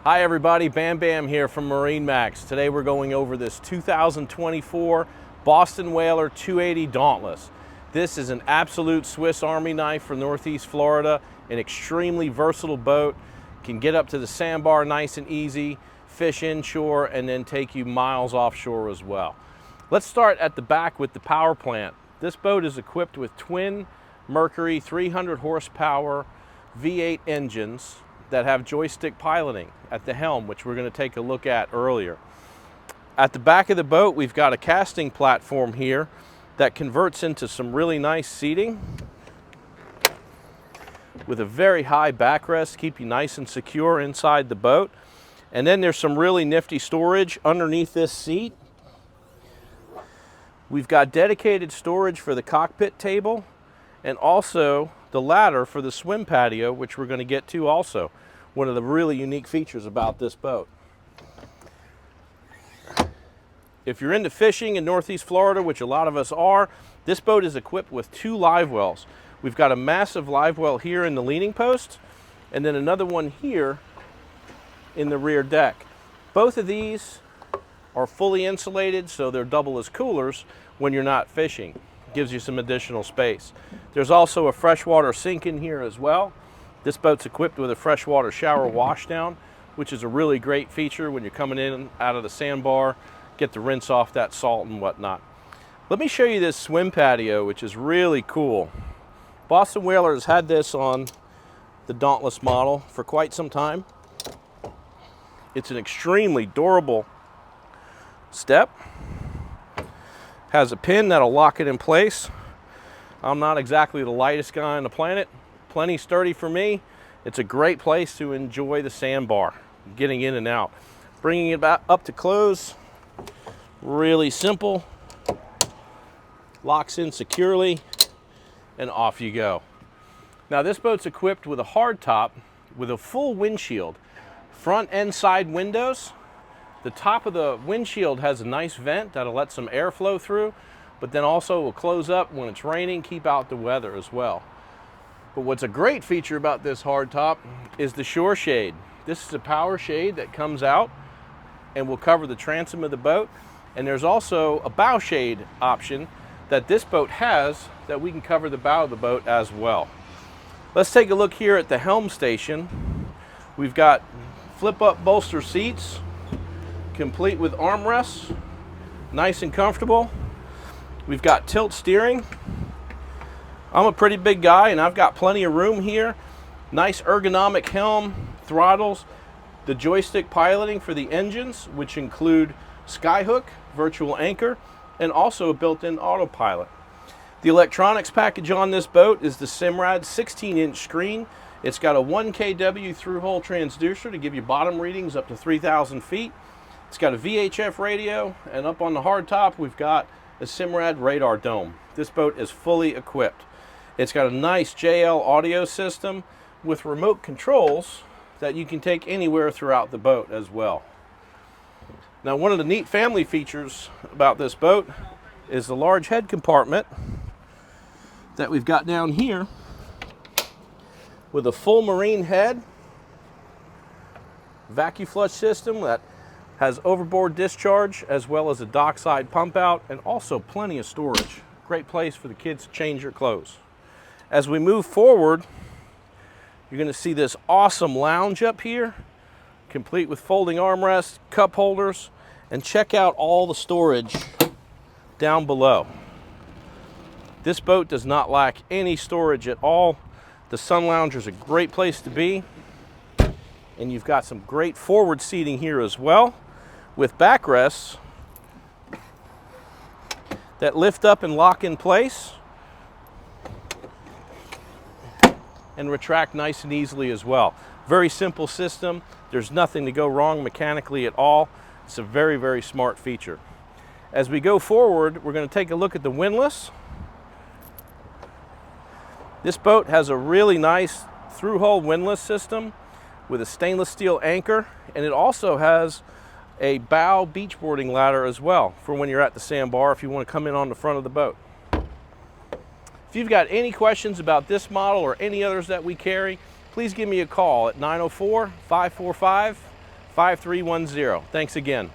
Hi everybody, Bam Bam here from MarineMax. Today we're going over this 2024 Boston Whaler 280 Dauntless. This is an absolute Swiss Army knife for Northeast Florida, an extremely versatile boat. Can get up to the sandbar nice and easy, fish inshore, and then take you miles offshore as well. Let's start at the back with the power plant. This boat is equipped with twin Mercury 300 horsepower V8 engines that have joystick piloting at the helm, which we're going to take a look at earlier. At the back of the boat, we've got a casting platform here that converts into some really nice seating with a very high backrest, keep you nice and secure inside the boat. And then there's some really nifty storage underneath this seat. We've got dedicated storage for the cockpit table and also the ladder for the swim patio, which we're going to get to also. One of the really unique features about this boat. If you're into fishing in Northeast Florida, which a lot of us are, this boat is equipped with 2 live wells. We've got a massive live well here in the leaning post, and then another one here in the rear deck. Both of these are fully insulated, so they're double as coolers when you're not fishing. Gives you some additional space. There's also a freshwater sink in here as well. This boat's equipped with a freshwater shower washdown, which is a really great feature when you're coming in out of the sandbar, get to rinse off that salt and whatnot. Let me show you this swim patio, which is really cool. Boston Whaler has had this on the Dauntless model for quite some time. It's an extremely durable step. Has a pin that'll lock it in place. I'm not exactly the lightest guy on the planet. Plenty sturdy for me. It's a great place to enjoy the sandbar, getting in and out. Bringing it back up to close, really simple. Locks in securely, and off you go. Now this boat's equipped with a hard top with a full windshield, front and side windows. The top of the windshield has a nice vent that'll let some air flow through, but then also will close up when it's raining, keep out the weather as well. But what's a great feature about this hardtop is the shore shade. This is a power shade that comes out and will cover the transom of the boat. And there's also a bow shade option that this boat has that we can cover the bow of the boat as well. Let's take a look here at the helm station. We've got flip-up bolster seats, complete with armrests, nice and comfortable. We've got tilt steering. I'm a pretty big guy and I've got plenty of room here. Nice ergonomic helm, throttles, the joystick piloting for the engines, which include skyhook, virtual anchor, and also a built-in autopilot. The electronics package on this boat is the Simrad 16-inch screen. It's got a 1 kW through-hole transducer to give you bottom readings up to 3,000 feet. It's got a VHF radio, and up on the hardtop we've got a Simrad radar dome. This boat is fully equipped. It's got a nice JL audio system with remote controls that you can take anywhere throughout the boat as well. Now, one of the neat family features about this boat is the large head compartment that we've got down here with a full marine head, vacuum flush system that has overboard discharge as well as a dockside pump out, and also plenty of storage. Great place for the kids to change their clothes. As we move forward, you're going to see this awesome lounge up here, complete with folding armrests, cup holders, and check out all the storage down below. This boat does not lack any storage at all. The sun lounger is a great place to be, and you've got some great forward seating here as well, with backrests that lift up and lock in place and retract nice and easily as well. Very simple system. There's nothing to go wrong mechanically at all. It's a very, very smart feature. As we go forward, we're going to take a look at the windlass. This boat has a really nice through-hull windlass system with a stainless steel anchor, and it also has a bow beachboarding ladder as well for when you're at the sandbar if you want to come in on the front of the boat. If you've got any questions about this model or any others that we carry, please give me a call at 904-545 5310. Thanks again.